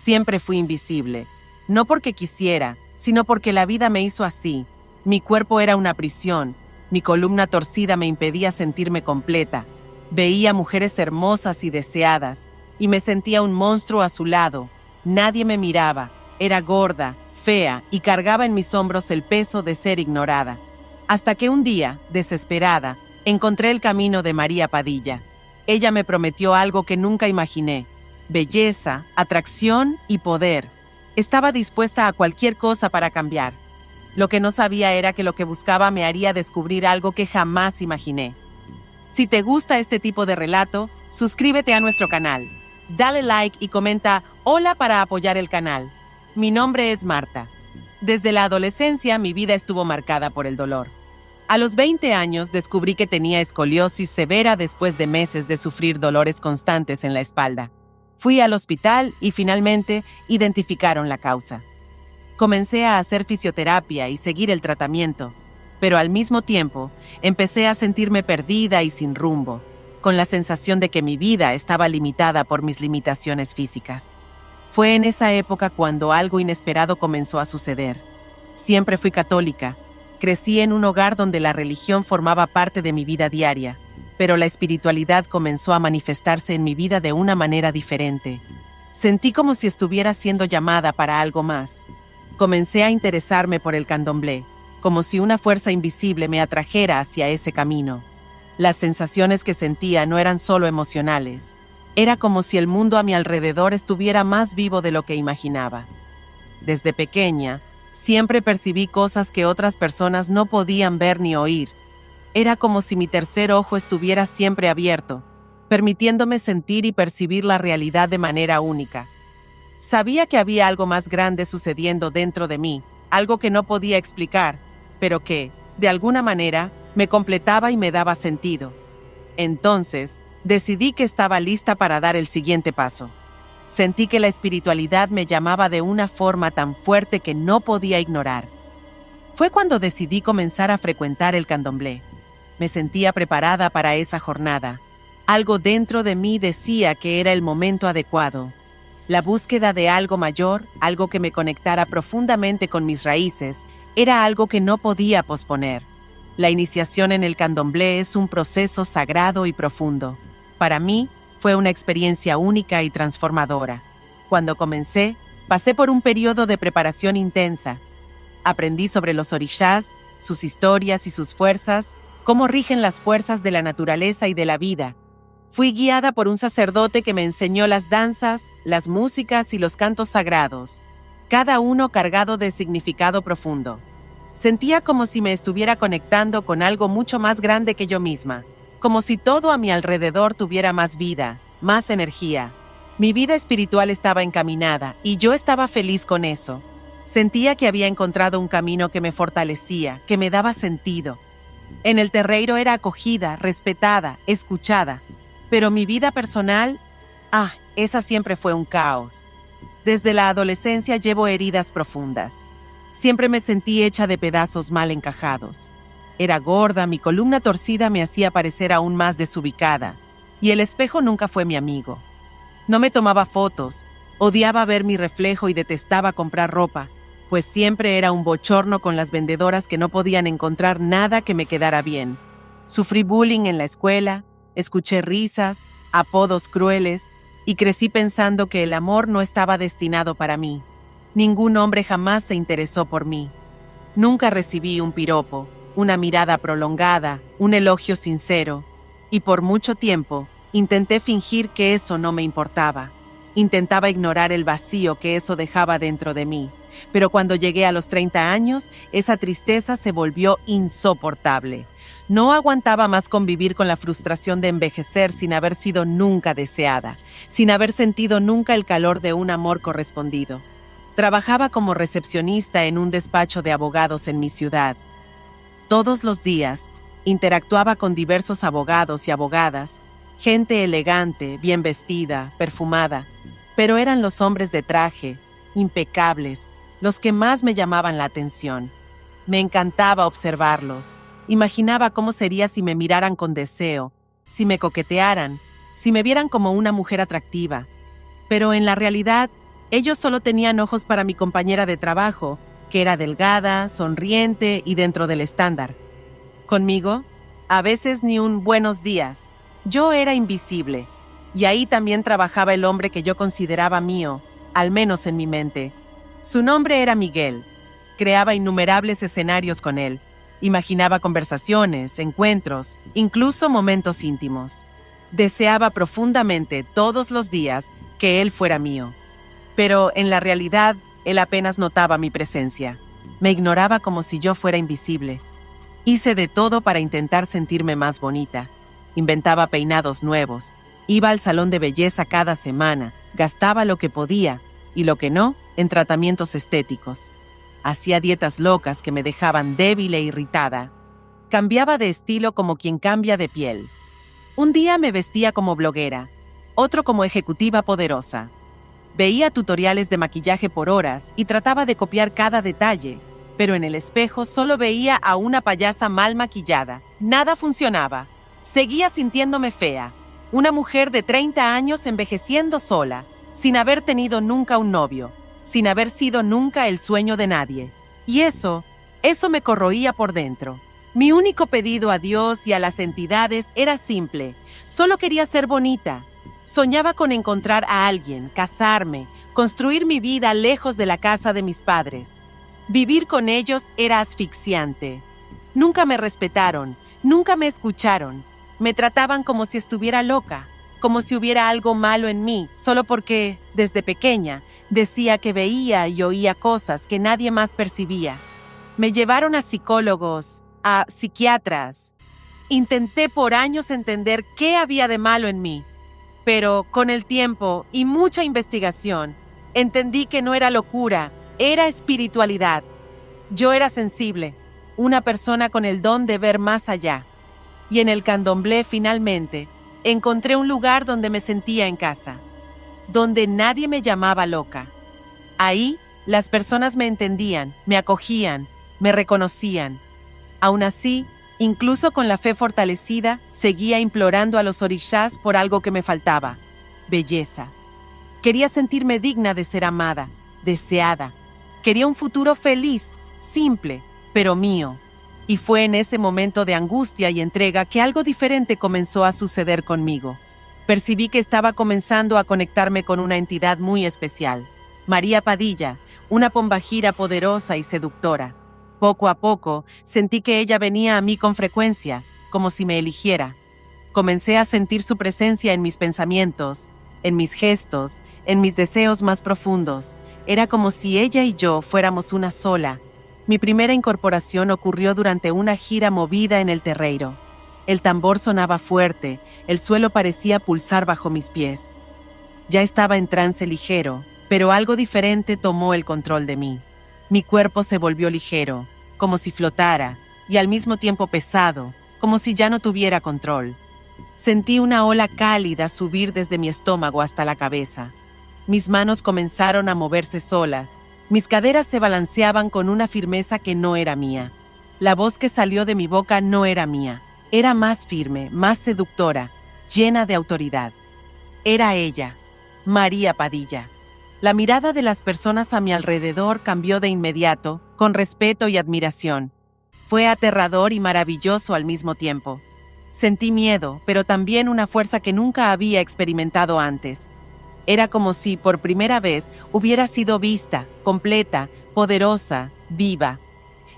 Siempre fui invisible. No porque quisiera, sino porque la vida me hizo así. Mi cuerpo era una prisión. Mi columna torcida me impedía sentirme completa. Veía mujeres hermosas y deseadas, y me sentía un monstruo a su lado. Nadie me miraba. Era gorda, fea, y cargaba en mis hombros el peso de ser ignorada. Hasta que un día, desesperada, encontré el camino de María Padilla. Ella me prometió algo que nunca imaginé: belleza, atracción y poder. Estaba dispuesta a cualquier cosa para cambiar. Lo que no sabía era que lo que buscaba me haría descubrir algo que jamás imaginé. Si te gusta este tipo de relato, suscríbete a nuestro canal. Dale like y comenta "Hola" para apoyar el canal. Mi nombre es Marta. Desde la adolescencia mi vida estuvo marcada por el dolor. A los 20 años descubrí que tenía escoliosis severa después de meses de sufrir dolores constantes en la espalda. Fui al hospital y finalmente identificaron la causa. Comencé a hacer fisioterapia y seguir el tratamiento, pero al mismo tiempo empecé a sentirme perdida y sin rumbo, con la sensación de que mi vida estaba limitada por mis limitaciones físicas. Fue en esa época cuando algo inesperado comenzó a suceder. Siempre fui católica. Crecí en un hogar donde la religión formaba parte de mi vida diaria, pero la espiritualidad comenzó a manifestarse en mi vida de una manera diferente. Sentí como si estuviera siendo llamada para algo más. Comencé a interesarme por el candomblé, como si una fuerza invisible me atrajera hacia ese camino. Las sensaciones que sentía no eran solo emocionales. Era como si el mundo a mi alrededor estuviera más vivo de lo que imaginaba. Desde pequeña, siempre percibí cosas que otras personas no podían ver ni oír. Era como si mi tercer ojo estuviera siempre abierto, permitiéndome sentir y percibir la realidad de manera única. Sabía que había algo más grande sucediendo dentro de mí, algo que no podía explicar, pero que, de alguna manera, me completaba y me daba sentido. Entonces, decidí que estaba lista para dar el siguiente paso. Sentí que la espiritualidad me llamaba de una forma tan fuerte que no podía ignorar. Fue cuando decidí comenzar a frecuentar el candomblé. Me sentía preparada para esa jornada. Algo dentro de mí decía que era el momento adecuado. La búsqueda de algo mayor, algo que me conectara profundamente con mis raíces, era algo que no podía posponer. La iniciación en el candomblé es un proceso sagrado y profundo. Para mí, fue una experiencia única y transformadora. Cuando comencé, pasé por un periodo de preparación intensa. Aprendí sobre los orishás, sus historias y sus fuerzas, cómo rigen las fuerzas de la naturaleza y de la vida. Fui guiada por un sacerdote que me enseñó las danzas, las músicas y los cantos sagrados, cada uno cargado de significado profundo. Sentía como si me estuviera conectando con algo mucho más grande que yo misma, como si todo a mi alrededor tuviera más vida, más energía. Mi vida espiritual estaba encaminada y yo estaba feliz con eso. Sentía que había encontrado un camino que me fortalecía, que me daba sentido. En el terreiro era acogida, respetada, escuchada. Pero mi vida personal, esa siempre fue un caos. Desde la adolescencia llevo heridas profundas. Siempre me sentí hecha de pedazos mal encajados. Era gorda, mi columna torcida me hacía parecer aún más desubicada, y el espejo nunca fue mi amigo. No me tomaba fotos, odiaba ver mi reflejo y detestaba comprar ropa, pues siempre era un bochorno con las vendedoras que no podían encontrar nada que me quedara bien. Sufrí bullying en la escuela, escuché risas, apodos crueles, y crecí pensando que el amor no estaba destinado para mí. Ningún hombre jamás se interesó por mí. Nunca recibí un piropo, una mirada prolongada, un elogio sincero, y por mucho tiempo intenté fingir que eso no me importaba. Intentaba ignorar el vacío que eso dejaba dentro de mí, pero cuando llegué a los 30 años, esa tristeza se volvió insoportable. No aguantaba más convivir con la frustración de envejecer sin haber sido nunca deseada, sin haber sentido nunca el calor de un amor correspondido. Trabajaba como recepcionista en un despacho de abogados en mi ciudad. Todos los días, interactuaba con diversos abogados y abogadas, gente elegante, bien vestida, perfumada, pero eran los hombres de traje, impecables, los que más me llamaban la atención. Me encantaba observarlos. Imaginaba cómo sería si me miraran con deseo, si me coquetearan, si me vieran como una mujer atractiva. Pero en la realidad, Ellos solo tenían ojos para mi compañera de trabajo, que era delgada, sonriente y dentro del estándar. Conmigo, a veces ni un buenos días. Yo era invisible, y ahí también trabajaba el hombre que yo consideraba mío, al menos en mi mente. Su nombre era Miguel. Creaba innumerables escenarios con él. Imaginaba conversaciones, encuentros, incluso momentos íntimos. Deseaba profundamente todos los días que él fuera mío. Pero en la realidad, él apenas notaba mi presencia. Me ignoraba como si yo fuera invisible. Hice de todo para intentar sentirme más bonita. Inventaba peinados nuevos. Iba al salón de belleza cada semana. Gastaba lo que podía y lo que no en tratamientos estéticos. Hacía dietas locas que me dejaban débil e irritada. Cambiaba de estilo como quien cambia de piel. Un día me vestía como bloguera, otro como ejecutiva poderosa. Veía tutoriales de maquillaje por horas y trataba de copiar cada detalle, pero en el espejo solo veía a una payasa mal maquillada. Nada funcionaba. Seguía sintiéndome fea, una mujer de 30 años envejeciendo sola, sin haber tenido nunca un novio, sin haber sido nunca el sueño de nadie. Y eso me corroía por dentro. Mi único pedido a Dios y a las entidades era simple. Solo quería ser bonita. Soñaba con encontrar a alguien, casarme, construir mi vida lejos de la casa de mis padres. Vivir con ellos era asfixiante. Nunca me respetaron, nunca me escucharon. Me trataban como si estuviera loca, como si hubiera algo malo en mí, solo porque, desde pequeña, decía que veía y oía cosas que nadie más percibía. Me llevaron a psicólogos, a psiquiatras. Intenté por años entender qué había de malo en mí, pero con el tiempo y mucha investigación, entendí que no era locura, era espiritualidad. Yo era sensible, una persona con el don de ver más allá. Y en el candomblé, finalmente, encontré un lugar donde me sentía en casa, donde nadie me llamaba loca. Ahí, las personas me entendían, me acogían, me reconocían. Aún así, incluso con la fe fortalecida, seguía implorando a los orishás por algo que me faltaba: belleza. Quería sentirme digna de ser amada, deseada. Quería un futuro feliz, simple, pero mío. Y fue en ese momento de angustia y entrega que algo diferente comenzó a suceder conmigo. Percibí que estaba comenzando a conectarme con una entidad muy especial. María Padilla, una pombagira poderosa y seductora. Poco a poco, sentí que ella venía a mí con frecuencia, como si me eligiera. Comencé a sentir su presencia en mis pensamientos, en mis gestos, en mis deseos más profundos. Era como si ella y yo fuéramos una sola. Mi primera incorporación ocurrió durante una gira movida en el terreiro. El tambor sonaba fuerte, el suelo parecía pulsar bajo mis pies. Ya estaba en trance ligero, pero algo diferente tomó el control de mí. Mi cuerpo se volvió ligero, como si flotara, y al mismo tiempo pesado, como si ya no tuviera control. Sentí una ola cálida subir desde mi estómago hasta la cabeza. Mis manos comenzaron a moverse solas. Mis caderas se balanceaban con una firmeza que no era mía. La voz que salió de mi boca no era mía. Era más firme, más seductora, llena de autoridad. Era ella, María Padilla. La mirada de las personas a mi alrededor cambió de inmediato, con respeto y admiración. Fue aterrador y maravilloso al mismo tiempo. Sentí miedo, pero también una fuerza que nunca había experimentado antes. Era como si, por primera vez, hubiera sido vista, completa, poderosa, viva.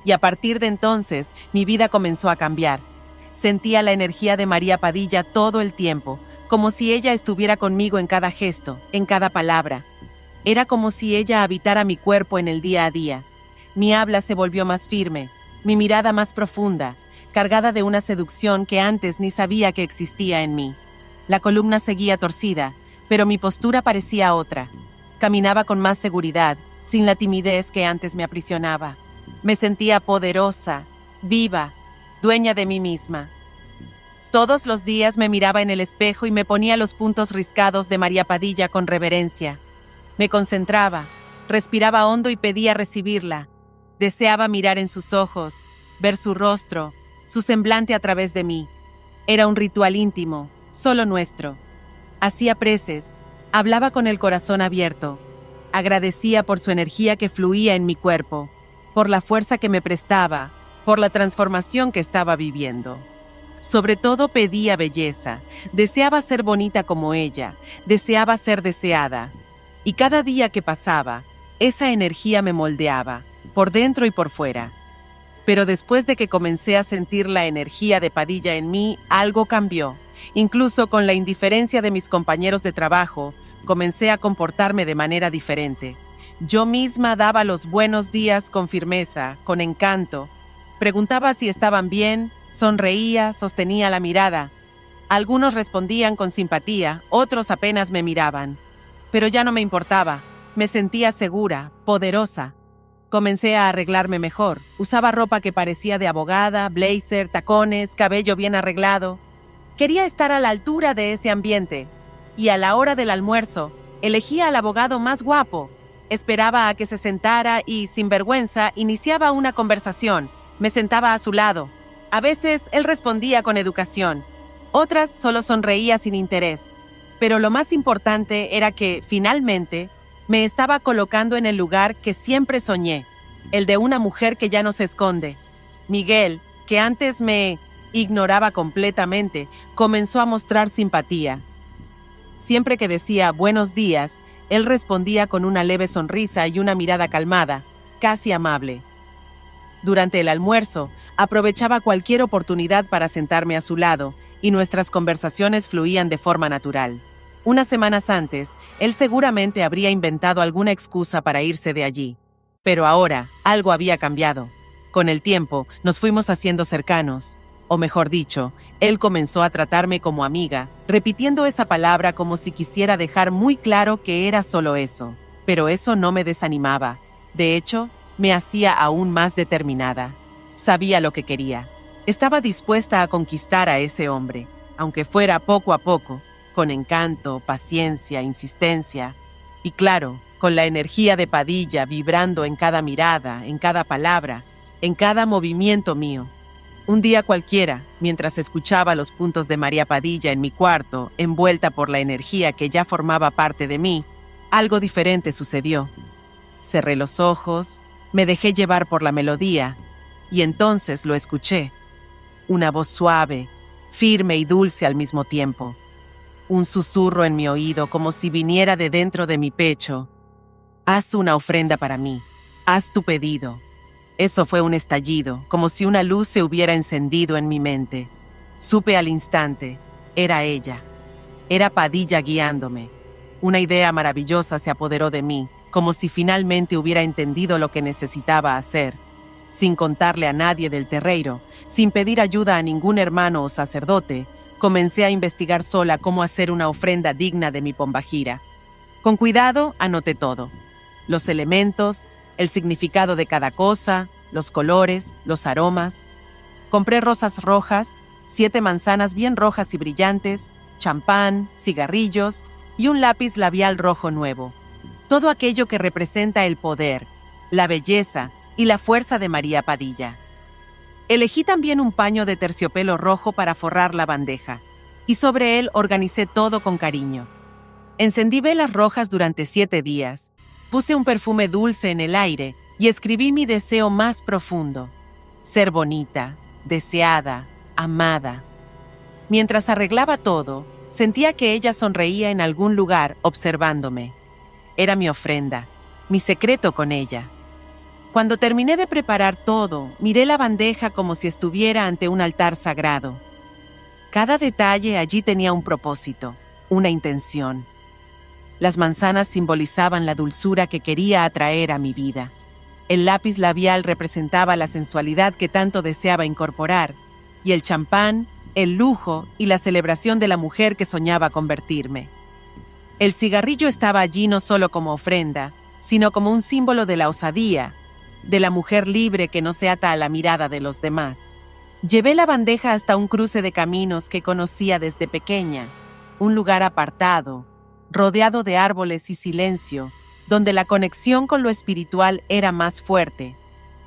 Y a partir de entonces, mi vida comenzó a cambiar. Sentía la energía de María Padilla todo el tiempo, como si ella estuviera conmigo en cada gesto, en cada palabra. Era como si ella habitara mi cuerpo en el día a día. Mi habla se volvió más firme, mi mirada más profunda, cargada de una seducción que antes ni sabía que existía en mí. La columna seguía torcida, pero mi postura parecía otra. Caminaba con más seguridad, sin la timidez que antes me aprisionaba. Me sentía poderosa, viva, dueña de mí misma. Todos los días me miraba en el espejo y me ponía los puntos riscados de María Padilla con reverencia. Me concentraba, respiraba hondo y pedía recibirla. Deseaba mirar en sus ojos, ver su rostro, su semblante a través de mí. Era un ritual íntimo, solo nuestro. Hacía preces, hablaba con el corazón abierto. Agradecía por su energía que fluía en mi cuerpo, por la fuerza que me prestaba, por la transformación que estaba viviendo. Sobre todo pedía belleza, deseaba ser bonita como ella, deseaba ser deseada. Y cada día que pasaba, esa energía me moldeaba, por dentro y por fuera. Pero después de que comencé a sentir la energía de Padilla en mí, algo cambió. Incluso con la indiferencia de mis compañeros de trabajo, comencé a comportarme de manera diferente. Yo misma daba los buenos días con firmeza, con encanto. Preguntaba si estaban bien, sonreía, sostenía la mirada. Algunos respondían con simpatía, otros apenas me miraban. Pero ya no me importaba, me sentía segura, poderosa. Comencé a arreglarme mejor. Usaba ropa que parecía de abogada, blazer, tacones, cabello bien arreglado. Quería estar a la altura de ese ambiente. Y a la hora del almuerzo, elegía al abogado más guapo. Esperaba a que se sentara y, sin vergüenza, iniciaba una conversación. Me sentaba a su lado. A veces él respondía con educación. Otras solo sonreía sin interés. Pero lo más importante era que, finalmente, me estaba colocando en el lugar que siempre soñé, el de una mujer que ya no se esconde. Miguel, que antes me ignoraba completamente, comenzó a mostrar simpatía. Siempre que decía buenos días, él respondía con una leve sonrisa y una mirada calmada, casi amable. Durante el almuerzo, aprovechaba cualquier oportunidad para sentarme a su lado, y nuestras conversaciones fluían de forma natural. Unas semanas antes, él seguramente habría inventado alguna excusa para irse de allí. Pero ahora, algo había cambiado. Con el tiempo, nos fuimos haciendo cercanos. O mejor dicho, él comenzó a tratarme como amiga, repitiendo esa palabra como si quisiera dejar muy claro que era solo eso. Pero eso no me desanimaba. De hecho, me hacía aún más determinada. Sabía lo que quería. Estaba dispuesta a conquistar a ese hombre, aunque fuera poco a poco, con encanto, paciencia, insistencia. Y claro, con la energía de Padilla vibrando en cada mirada, en cada palabra, en cada movimiento mío. Un día cualquiera, mientras escuchaba los puntos de María Padilla en mi cuarto, envuelta por la energía que ya formaba parte de mí, algo diferente sucedió. Cerré los ojos, me dejé llevar por la melodía, y entonces lo escuché. Una voz suave, firme y dulce al mismo tiempo. Un susurro en mi oído como si viniera de dentro de mi pecho. Haz una ofrenda para mí. Haz tu pedido. Eso fue un estallido, como si una luz se hubiera encendido en mi mente. Supe al instante. Era ella. Era Padilla guiándome. Una idea maravillosa se apoderó de mí, como si finalmente hubiera entendido lo que necesitaba hacer. Sin contarle a nadie del terreiro, sin pedir ayuda a ningún hermano o sacerdote, comencé a investigar sola cómo hacer una ofrenda digna de mi Pombagira. Con cuidado, anoté todo. Los elementos, el significado de cada cosa, los colores, los aromas. Compré rosas rojas, 7 manzanas bien rojas y brillantes, champán, cigarrillos y un lápiz labial rojo nuevo. Todo aquello que representa el poder, la belleza y la fuerza de María Padilla. Elegí también un paño de terciopelo rojo para forrar la bandeja, y sobre él organicé todo con cariño. Encendí velas rojas durante 7 días, puse un perfume dulce en el aire y escribí mi deseo más profundo: ser bonita, deseada, amada. Mientras arreglaba todo, sentía que ella sonreía en algún lugar observándome. Era mi ofrenda, mi secreto con ella. Cuando terminé de preparar todo, miré la bandeja como si estuviera ante un altar sagrado. Cada detalle allí tenía un propósito, una intención. Las manzanas simbolizaban la dulzura que quería atraer a mi vida. El lápiz labial representaba la sensualidad que tanto deseaba incorporar, y el champán, el lujo y la celebración de la mujer que soñaba convertirme. El cigarrillo estaba allí no solo como ofrenda, sino como un símbolo de la osadía, de la mujer libre que no se ata a la mirada de los demás. Llevé la bandeja hasta un cruce de caminos que conocía desde pequeña, un lugar apartado, rodeado de árboles y silencio, donde la conexión con lo espiritual era más fuerte.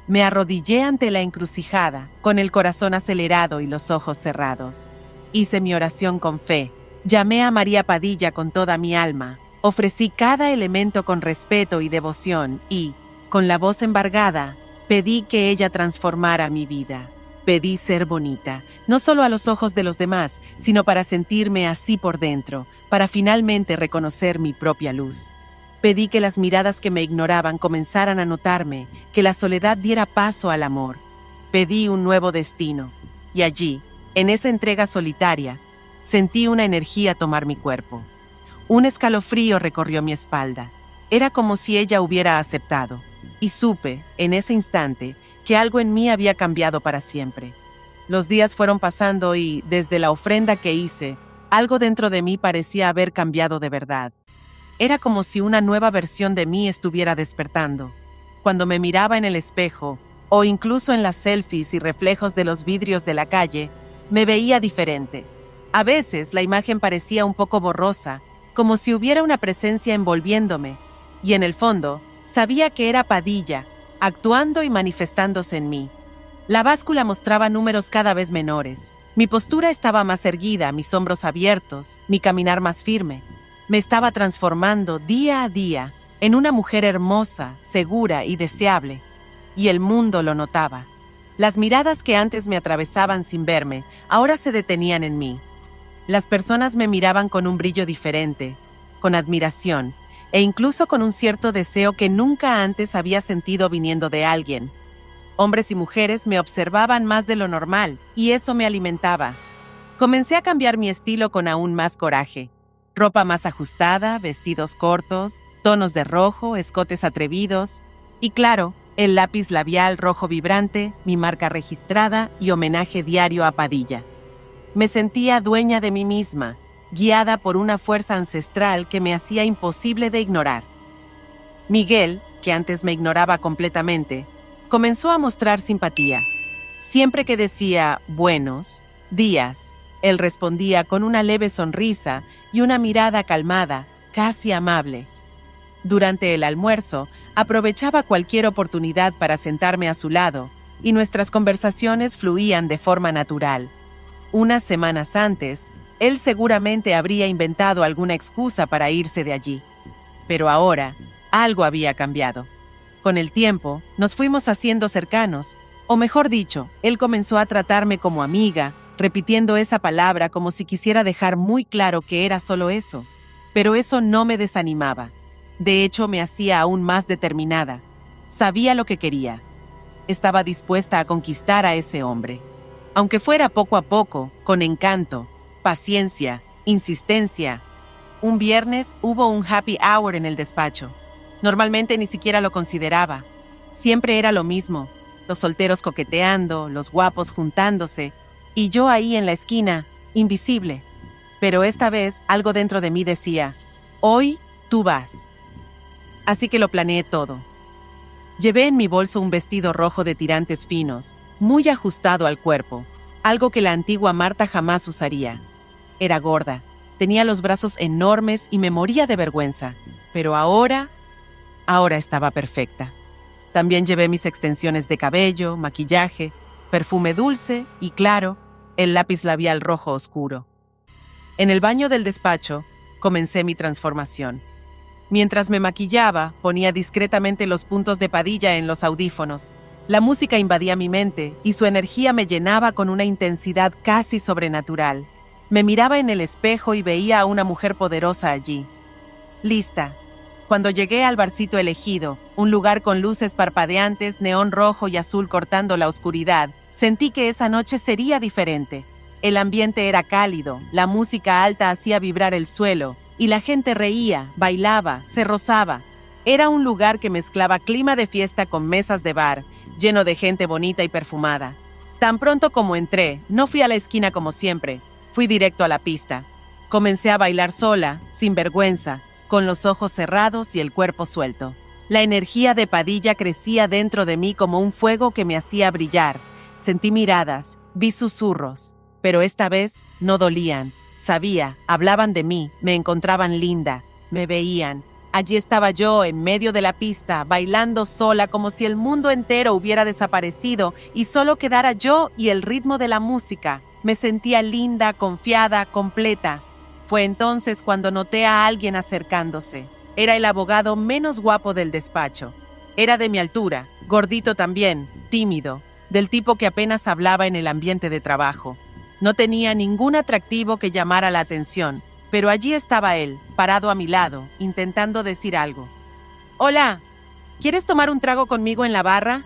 Me arrodillé ante la encrucijada, con el corazón acelerado y los ojos cerrados. Hice mi oración con fe. Llamé a María Padilla con toda mi alma. Ofrecí cada elemento con respeto y devoción y, con la voz embargada, pedí que ella transformara mi vida. Pedí ser bonita, no solo a los ojos de los demás, sino para sentirme así por dentro, para finalmente reconocer mi propia luz. Pedí que las miradas que me ignoraban comenzaran a notarme, que la soledad diera paso al amor. Pedí un nuevo destino, y allí, en esa entrega solitaria, sentí una energía tomar mi cuerpo. Un escalofrío recorrió mi espalda. Era como si ella hubiera aceptado, y supe, en ese instante, que algo en mí había cambiado para siempre. Los días fueron pasando y, desde la ofrenda que hice, algo dentro de mí parecía haber cambiado de verdad. Era como si una nueva versión de mí estuviera despertando. Cuando me miraba en el espejo, o incluso en las selfies y reflejos de los vidrios de la calle, me veía diferente. A veces la imagen parecía un poco borrosa, como si hubiera una presencia envolviéndome, y en el fondo, sabía que era Padilla, actuando y manifestándose en mí. La báscula mostraba números cada vez menores. Mi postura estaba más erguida, mis hombros abiertos, mi caminar más firme. Me estaba transformando día a día en una mujer hermosa, segura y deseable. Y el mundo lo notaba. Las miradas que antes me atravesaban sin verme, ahora se detenían en mí. Las personas me miraban con un brillo diferente, con admiración, e incluso con un cierto deseo que nunca antes había sentido viniendo de alguien. Hombres y mujeres me observaban más de lo normal, y eso me alimentaba. Comencé a cambiar mi estilo con aún más coraje. Ropa más ajustada, vestidos cortos, tonos de rojo, escotes atrevidos, y claro, el lápiz labial rojo vibrante, mi marca registrada y homenaje diario a Padilla. Me sentía dueña de mí misma, guiada por una fuerza ancestral que me hacía imposible de ignorar. Miguel, que antes me ignoraba completamente, comenzó a mostrar simpatía. Siempre que decía buenos días, él respondía con una leve sonrisa y una mirada calmada, casi amable. Durante el almuerzo, aprovechaba cualquier oportunidad para sentarme a su lado, y nuestras conversaciones fluían de forma natural. Unas semanas antes, él seguramente habría inventado alguna excusa para irse de allí. Pero ahora, algo había cambiado. Con el tiempo, nos fuimos haciendo cercanos, o mejor dicho, él comenzó a tratarme como amiga, repitiendo esa palabra como si quisiera dejar muy claro que era solo eso. Pero eso no me desanimaba. De hecho, me hacía aún más determinada. Sabía lo que quería. Estaba dispuesta a conquistar a ese hombre. Aunque fuera poco a poco, con encanto, paciencia, insistencia. Un viernes hubo un happy hour en el despacho. Normalmente ni siquiera lo consideraba. Siempre era lo mismo. Los solteros coqueteando, los guapos juntándose, y yo ahí en la esquina, invisible. Pero esta vez algo dentro de mí decía, hoy tú vas. Así que lo planeé todo. Llevé en mi bolso un vestido rojo de tirantes finos, muy ajustado al cuerpo, algo que la antigua Marta jamás usaría. Era gorda, tenía los brazos enormes y me moría de vergüenza, pero ahora estaba perfecta. También llevé mis extensiones de cabello, maquillaje, perfume dulce y, claro, el lápiz labial rojo oscuro. En el baño del despacho, comencé mi transformación. Mientras me maquillaba, ponía discretamente los puntos de Padilla en los audífonos. La música invadía mi mente y su energía me llenaba con una intensidad casi sobrenatural. Me miraba en el espejo y veía a una mujer poderosa allí. Lista. Cuando llegué al barcito elegido, un lugar con luces parpadeantes, neón rojo y azul cortando la oscuridad, sentí que esa noche sería diferente. El ambiente era cálido, la música alta hacía vibrar el suelo, y la gente reía, bailaba, se rozaba. Era un lugar que mezclaba clima de fiesta con mesas de bar, lleno de gente bonita y perfumada. Tan pronto como entré, no fui a la esquina como siempre, fui directo a la pista. Comencé a bailar sola, sin vergüenza, con los ojos cerrados y el cuerpo suelto. La energía de Padilla crecía dentro de mí como un fuego que me hacía brillar. Sentí miradas, vi susurros, pero esta vez no dolían. Sabía, hablaban de mí, me encontraban linda, me veían. Allí estaba yo, en medio de la pista, bailando sola como si el mundo entero hubiera desaparecido y solo quedara yo y el ritmo de la música. Me sentía linda, confiada, completa. Fue entonces cuando noté a alguien acercándose. Era el abogado menos guapo del despacho. Era de mi altura, gordito también, tímido, del tipo que apenas hablaba en el ambiente de trabajo. No tenía ningún atractivo que llamara la atención, pero allí estaba él, parado a mi lado, intentando decir algo. «Hola, ¿quieres tomar un trago conmigo en la barra?»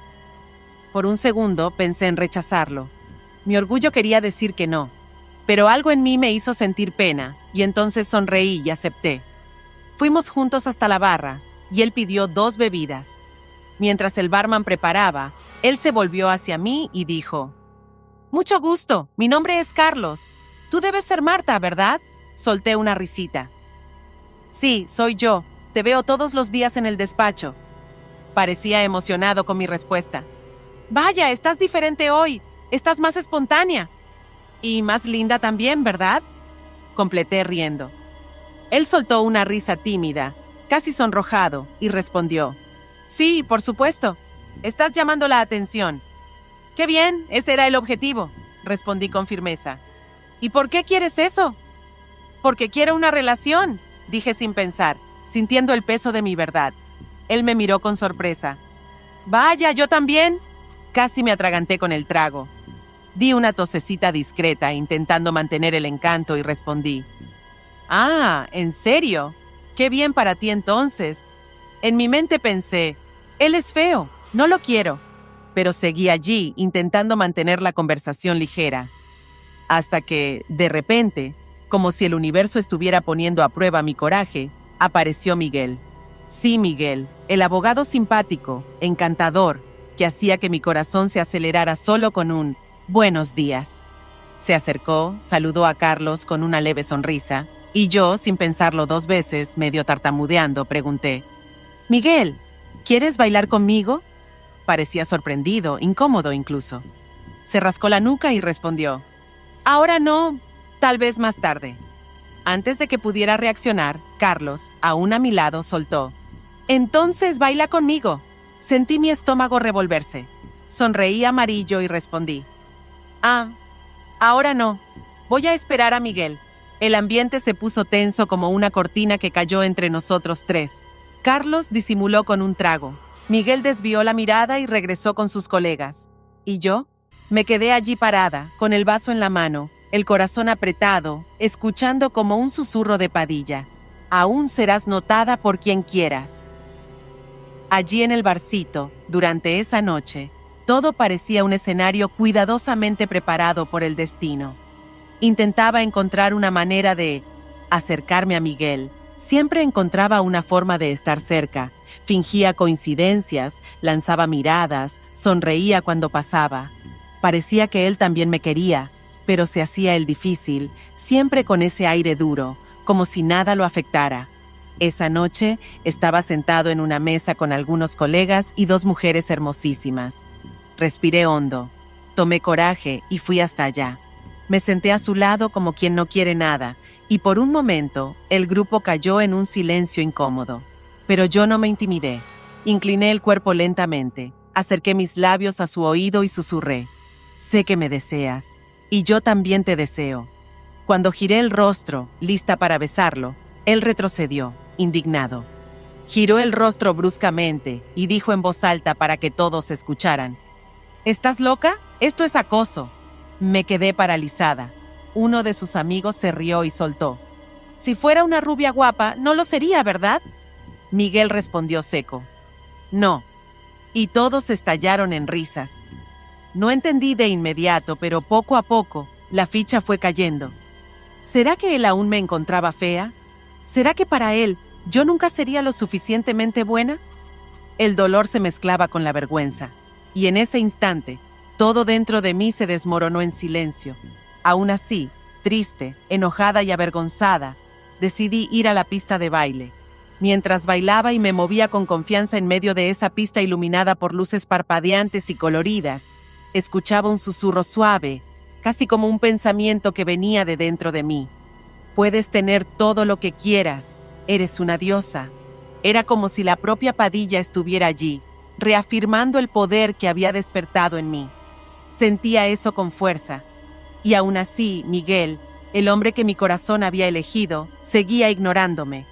Por un segundo pensé en rechazarlo. Mi orgullo quería decir que no, pero algo en mí me hizo sentir pena, y entonces sonreí y acepté. Fuimos juntos hasta la barra, y él pidió 2 bebidas. Mientras el barman preparaba, él se volvió hacia mí y dijo: «Mucho gusto, mi nombre es Carlos. Tú debes ser Marta, ¿verdad?». Solté una risita. «Sí, soy yo. Te veo todos los días en el despacho». Parecía emocionado con mi respuesta. «Vaya, estás diferente hoy. Estás más espontánea. Y más linda también, ¿verdad?», completé riendo. Él soltó una risa tímida, casi sonrojado, y respondió: «Sí, por supuesto. Estás llamando la atención». «Qué bien, ese era el objetivo», respondí con firmeza. «¿Y por qué quieres eso?» «Porque quiero una relación», dije sin pensar, sintiendo el peso de mi verdad. Él me miró con sorpresa. «Vaya, yo también». Casi me atraganté con el trago. Di una tosecita discreta, intentando mantener el encanto, y respondí: «Ah, ¿en serio? Qué bien para ti entonces». En mi mente pensé: «Él es feo, no lo quiero». Pero seguí allí, intentando mantener la conversación ligera. Hasta que, de repente, como si el universo estuviera poniendo a prueba mi coraje, apareció Miguel. Sí, Miguel, el abogado simpático, encantador, que hacía que mi corazón se acelerara solo con un «buenos días». Se acercó, saludó a Carlos con una leve sonrisa, y yo, sin pensarlo 2 veces, medio tartamudeando, pregunté: «Miguel, ¿quieres bailar conmigo?». Parecía sorprendido, incómodo incluso. Se rascó la nuca y respondió: «Ahora no, tal vez más tarde». Antes de que pudiera reaccionar, Carlos, aún a mi lado, soltó: «Entonces baila conmigo». Sentí mi estómago revolverse. Sonreí amarillo y respondí: «Ah, ahora no. Voy a esperar a Miguel». El ambiente se puso tenso como una cortina que cayó entre nosotros 3. Carlos disimuló con un trago. Miguel desvió la mirada y regresó con sus colegas. ¿Y yo? Me quedé allí parada, con el vaso en la mano, el corazón apretado, escuchando como un susurro de Padilla: «Aún serás notada por quien quieras». Allí en el barcito, durante esa noche, todo parecía un escenario cuidadosamente preparado por el destino. Intentaba encontrar una manera de acercarme a Miguel. Siempre encontraba una forma de estar cerca. Fingía coincidencias, lanzaba miradas, sonreía cuando pasaba. Parecía que él también me quería, pero se hacía el difícil, siempre con ese aire duro, como si nada lo afectara. Esa noche estaba sentado en una mesa con algunos colegas y 2 mujeres hermosísimas. Respiré hondo, tomé coraje y fui hasta allá. Me senté a su lado como quien no quiere nada, y por un momento el grupo cayó en un silencio incómodo. Pero yo no me intimidé. Incliné el cuerpo lentamente, acerqué mis labios a su oído y susurré: «Sé que me deseas, y yo también te deseo». Cuando giré el rostro, lista para besarlo, él retrocedió, indignado. Giró el rostro bruscamente y dijo en voz alta para que todos escucharan: «¿Estás loca? Esto es acoso». Me quedé paralizada. Uno de sus amigos se rió y soltó: «Si fuera una rubia guapa, no lo sería, ¿verdad?». Miguel respondió seco: «No». Y todos estallaron en risas. No entendí de inmediato, pero poco a poco la ficha fue cayendo. ¿Será que él aún me encontraba fea? ¿Será que para él yo nunca sería lo suficientemente buena? El dolor se mezclaba con la vergüenza, y en ese instante todo dentro de mí se desmoronó en silencio. Aún así, triste, enojada y avergonzada, decidí ir a la pista de baile. Mientras bailaba y me movía con confianza en medio de esa pista iluminada por luces parpadeantes y coloridas, escuchaba un susurro suave, casi como un pensamiento que venía de dentro de mí: «Puedes tener todo lo que quieras, eres una diosa». Era como si la propia Padilla estuviera allí, reafirmando el poder que había despertado en mí. Sentía eso con fuerza. Y aún así, Miguel, El hombre que mi corazón había elegido seguía ignorándome.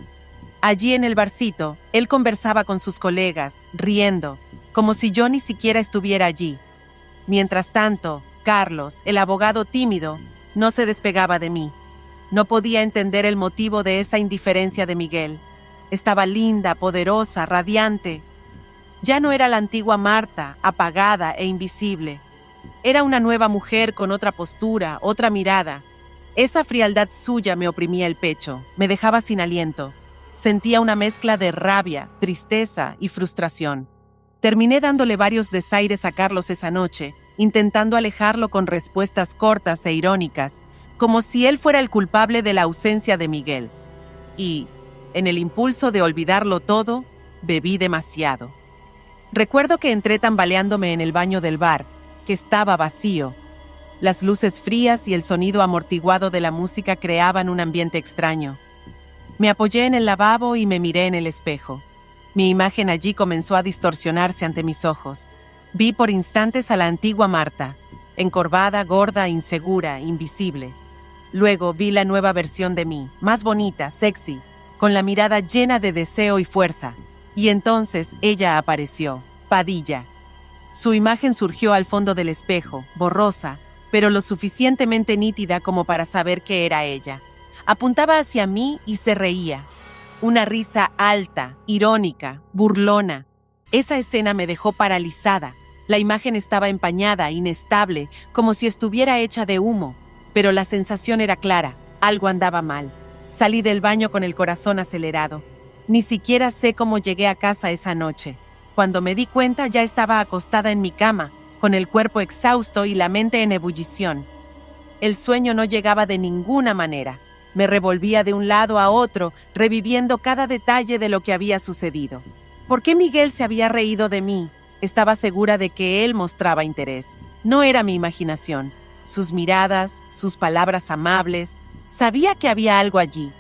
Allí en el barcito, él conversaba con sus colegas, riendo, como si yo ni siquiera estuviera allí. Mientras tanto, Carlos, el abogado tímido, no se despegaba de mí. No podía entender el motivo de esa indiferencia de Miguel. Estaba linda, poderosa, radiante. Ya no era la antigua Marta, apagada e invisible. Era una nueva mujer con otra postura, otra mirada. Esa frialdad suya me oprimía el pecho, me dejaba sin aliento. Sentía una mezcla de rabia, tristeza y frustración. Terminé dándole varios desaires a Carlos esa noche, intentando alejarlo con respuestas cortas e irónicas, como si él fuera el culpable de la ausencia de Miguel. Y, en el impulso de olvidarlo todo, bebí demasiado. Recuerdo que entré tambaleándome en el baño del bar, que estaba vacío. Las luces frías y el sonido amortiguado de la música creaban un ambiente extraño. Me apoyé en el lavabo y me miré en el espejo. Mi imagen allí comenzó a distorsionarse ante mis ojos. Vi por instantes a la antigua Marta, encorvada, gorda, insegura, invisible. Luego vi la nueva versión de mí, más bonita, sexy, con la mirada llena de deseo y fuerza. Y entonces ella apareció, Padilla. Su imagen surgió al fondo del espejo, borrosa, pero lo suficientemente nítida como para saber que era ella. Apuntaba hacia mí y se reía. Una risa alta, irónica, burlona. Esa escena me dejó paralizada. La imagen estaba empañada, inestable, como si estuviera hecha de humo. Pero la sensación era clara, algo andaba mal. Salí del baño con el corazón acelerado. Ni siquiera sé cómo llegué a casa esa noche. Cuando me di cuenta ya estaba acostada en mi cama, con el cuerpo exhausto y la mente en ebullición. El sueño no llegaba de ninguna manera. Me revolvía de un lado a otro, reviviendo cada detalle de lo que había sucedido. ¿Por qué Miguel se había reído de mí? Estaba segura de que él mostraba interés. No era mi imaginación. Sus miradas, sus palabras amables. Sabía que había algo allí.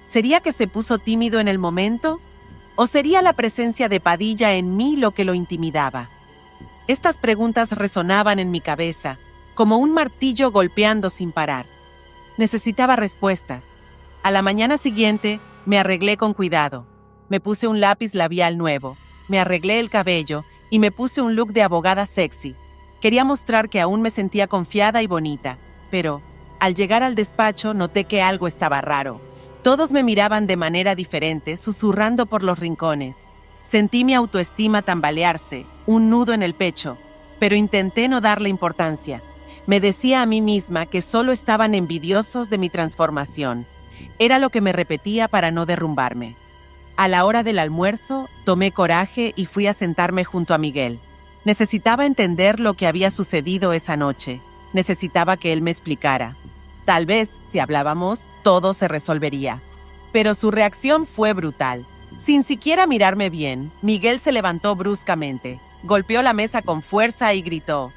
¿Sería que se puso tímido en el momento? ¿O sería la presencia de Padilla en mí lo que lo intimidaba? Estas preguntas resonaban en mi cabeza, como un martillo golpeando sin parar. Necesitaba respuestas. A la mañana siguiente, me arreglé con cuidado. Me puse un lápiz labial nuevo, me arreglé el cabello y me puse un look de abogada sexy. Quería mostrar que aún me sentía confiada y bonita, pero al llegar al despacho noté que algo estaba raro. Todos me miraban de manera diferente, susurrando por los rincones. Sentí mi autoestima tambalearse, un nudo en el pecho, pero intenté no darle importancia. Me decía a mí misma que solo estaban envidiosos de mi transformación. Era lo que me repetía para no derrumbarme. A la hora del almuerzo, tomé coraje y fui a sentarme junto a Miguel. Necesitaba entender lo que había sucedido esa noche. Necesitaba que él me explicara. Tal vez, si hablábamos, todo se resolvería. Pero su reacción fue brutal. Sin siquiera mirarme bien, Miguel se levantó bruscamente, golpeó la mesa con fuerza y gritó: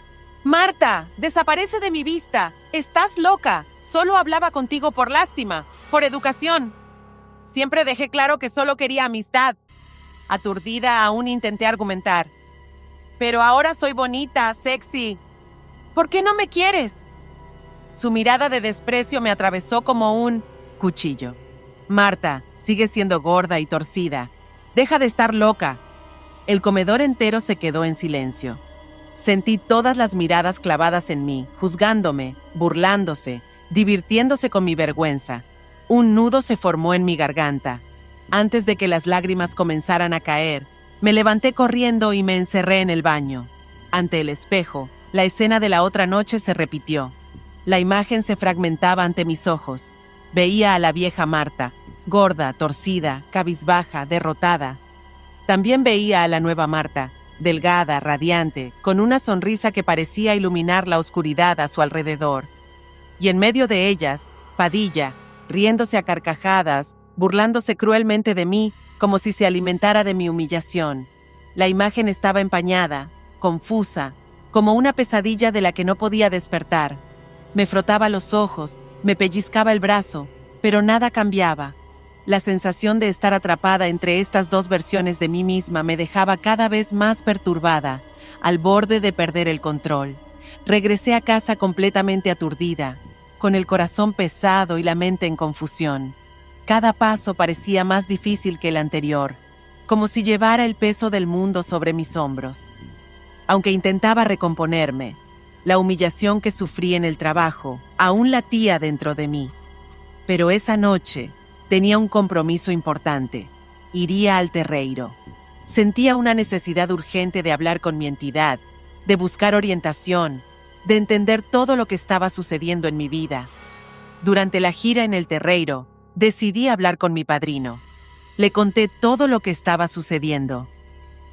«Marta, desaparece de mi vista. Estás loca. Solo hablaba contigo por lástima, por educación. Siempre dejé claro que solo quería amistad». Aturdida, aún intenté argumentar. «Pero ahora soy bonita, sexy. ¿Por qué no me quieres?». Su mirada de desprecio me atravesó como un cuchillo. «Marta, sigues siendo gorda y torcida. Deja de estar loca». El comedor entero se quedó en silencio. Sentí todas las miradas clavadas en mí, juzgándome, burlándose, divirtiéndose con mi vergüenza. Un nudo se formó en mi garganta. Antes de que las lágrimas comenzaran a caer, me levanté corriendo y me encerré en el baño. Ante el espejo, la escena de la otra noche se repitió. La imagen se fragmentaba ante mis ojos. Veía a la vieja Marta, gorda, torcida, cabizbaja, derrotada. También veía a la nueva Marta, delgada, radiante, con una sonrisa que parecía iluminar la oscuridad a su alrededor. Y en medio de ellas, Padilla, riéndose a carcajadas, burlándose cruelmente de mí, como si se alimentara de mi humillación. La imagen estaba empañada, confusa, como una pesadilla de la que no podía despertar. Me frotaba los ojos, me pellizcaba el brazo, pero nada cambiaba. La sensación de estar atrapada entre estas dos versiones de mí misma me dejaba cada vez más perturbada, al borde de perder el control. Regresé a casa completamente aturdida, con el corazón pesado y la mente en confusión. Cada paso parecía más difícil que el anterior, como si llevara el peso del mundo sobre mis hombros. Aunque intentaba recomponerme, la humillación que sufrí en el trabajo aún latía dentro de mí. Pero esa noche tenía un compromiso importante. Iría al terreiro. Sentía una necesidad urgente de hablar con mi entidad, de buscar orientación, de entender todo lo que estaba sucediendo en mi vida. Durante la gira en el terreiro, decidí hablar con mi padrino. Le conté todo lo que estaba sucediendo.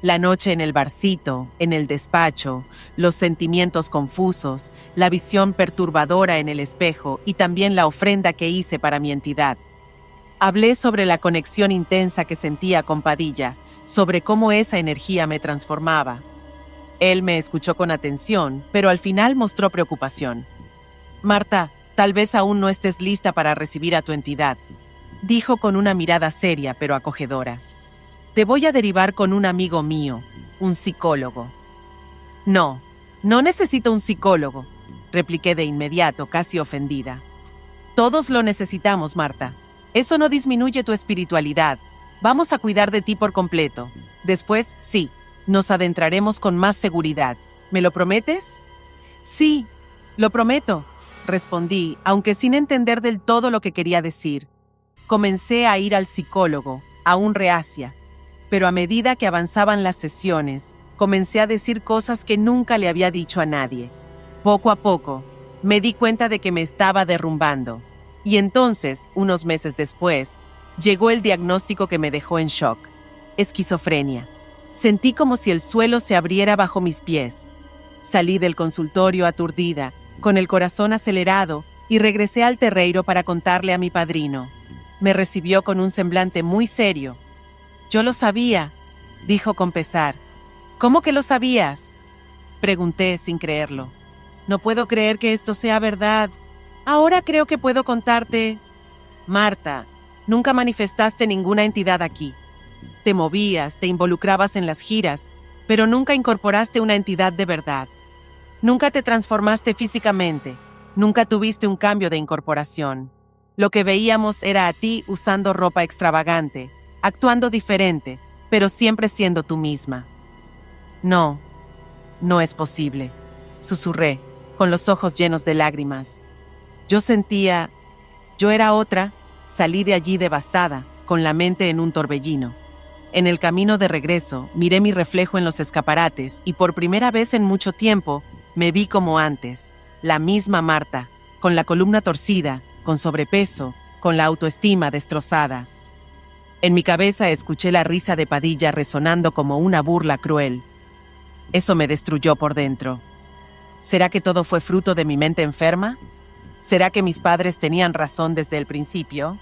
La noche en el barcito, en el despacho, los sentimientos confusos, la visión perturbadora en el espejo y también la ofrenda que hice para mi entidad. Hablé sobre la conexión intensa que sentía con Padilla, sobre cómo esa energía me transformaba. Él me escuchó con atención, pero al final mostró preocupación. «Marta, tal vez aún no estés lista para recibir a tu entidad», dijo con una mirada seria pero acogedora. «Te voy a derivar con un amigo mío, un psicólogo». «No, no necesito un psicólogo», repliqué de inmediato, casi ofendida. «Todos lo necesitamos, Marta. Eso no disminuye tu espiritualidad. Vamos a cuidar de ti por completo. Después, sí, nos adentraremos con más seguridad. ¿Me lo prometes?» «Sí, lo prometo», respondí, aunque sin entender del todo lo que quería decir. Comencé a ir al psicólogo, aún reacia, pero a medida que avanzaban las sesiones, comencé a decir cosas que nunca le había dicho a nadie. Poco a poco, me di cuenta de que me estaba derrumbando. Y entonces, unos meses después, llegó el diagnóstico que me dejó en shock: esquizofrenia. Sentí como si el suelo se abriera bajo mis pies. Salí del consultorio aturdida, con el corazón acelerado, y regresé al terreiro para contarle a mi padrino. Me recibió con un semblante muy serio. «Yo lo sabía», dijo con pesar. «¿Cómo que lo sabías?», pregunté sin creerlo. «No puedo creer que esto sea verdad. Ahora creo que puedo contarte». «Marta, nunca manifestaste ninguna entidad aquí. Te movías, te involucrabas en las giras, pero nunca incorporaste una entidad de verdad. Nunca te transformaste físicamente, nunca tuviste un cambio de incorporación. Lo que veíamos era a ti usando ropa extravagante, actuando diferente, pero siempre siendo tú misma». «No, no es posible», susurré, con los ojos llenos de lágrimas. Yo era otra. Salí de allí devastada, con la mente en un torbellino. En el camino de regreso, miré mi reflejo en los escaparates y por primera vez en mucho tiempo, me vi como antes, la misma Marta, con la columna torcida, con sobrepeso, con la autoestima destrozada. En mi cabeza escuché la risa de Padilla resonando como una burla cruel. Eso me destruyó por dentro. ¿Será que todo fue fruto de mi mente enferma? ¿Será que mis padres tenían razón desde el principio?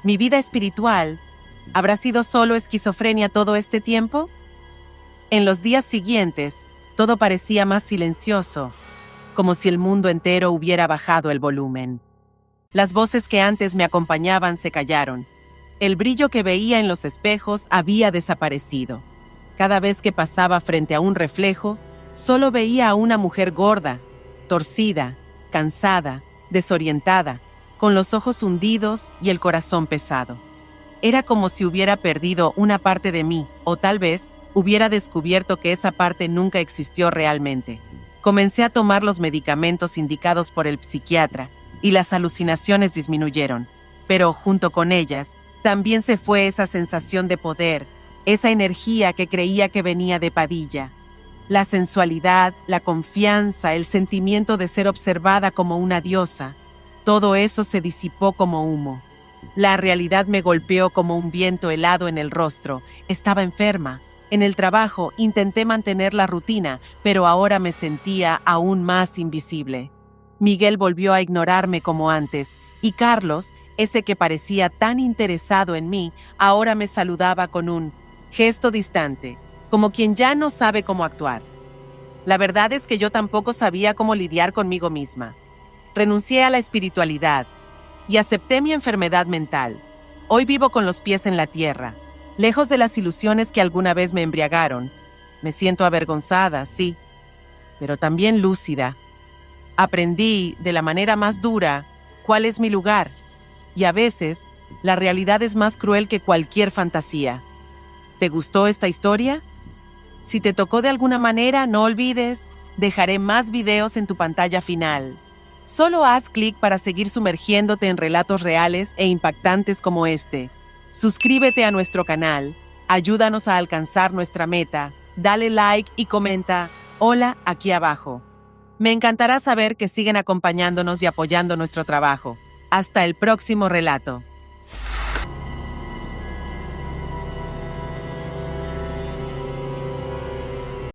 ¿Mi vida espiritual habrá sido solo esquizofrenia todo este tiempo? En los días siguientes, todo parecía más silencioso, como si el mundo entero hubiera bajado el volumen. Las voces que antes me acompañaban se callaron. El brillo que veía en los espejos había desaparecido. Cada vez que pasaba frente a un reflejo, solo veía a una mujer gorda, torcida, cansada, desorientada, con los ojos hundidos y el corazón pesado. Era como si hubiera perdido una parte de mí, o tal vez hubiera descubierto que esa parte nunca existió realmente. Comencé a tomar los medicamentos indicados por el psiquiatra, y las alucinaciones disminuyeron, pero junto con ellas, también se fue esa sensación de poder, esa energía que creía que venía de Padilla. La sensualidad, la confianza, el sentimiento de ser observada como una diosa, todo eso se disipó como humo. La realidad me golpeó como un viento helado en el rostro. Estaba enferma. En el trabajo intenté mantener la rutina, pero ahora me sentía aún más invisible. Miguel volvió a ignorarme como antes, y Carlos, ese que parecía tan interesado en mí, ahora me saludaba con un gesto distante, como quien ya no sabe cómo actuar. La verdad es que yo tampoco sabía cómo lidiar conmigo misma. Renuncié a la espiritualidad y acepté mi enfermedad mental. Hoy vivo con los pies en la tierra, lejos de las ilusiones que alguna vez me embriagaron. Me siento avergonzada, sí, pero también lúcida. Aprendí, de la manera más dura, ¿Cuál es mi lugar? Y a veces, la realidad es más cruel que cualquier fantasía. ¿Te gustó esta historia? Si te tocó de alguna manera, no olvides, dejaré más videos en tu pantalla final. Solo haz clic para seguir sumergiéndote en relatos reales e impactantes como este. Suscríbete a nuestro canal, ayúdanos a alcanzar nuestra meta, dale like y comenta "Hola" aquí abajo. Me encantará saber que siguen acompañándonos y apoyando nuestro trabajo. Hasta el próximo relato.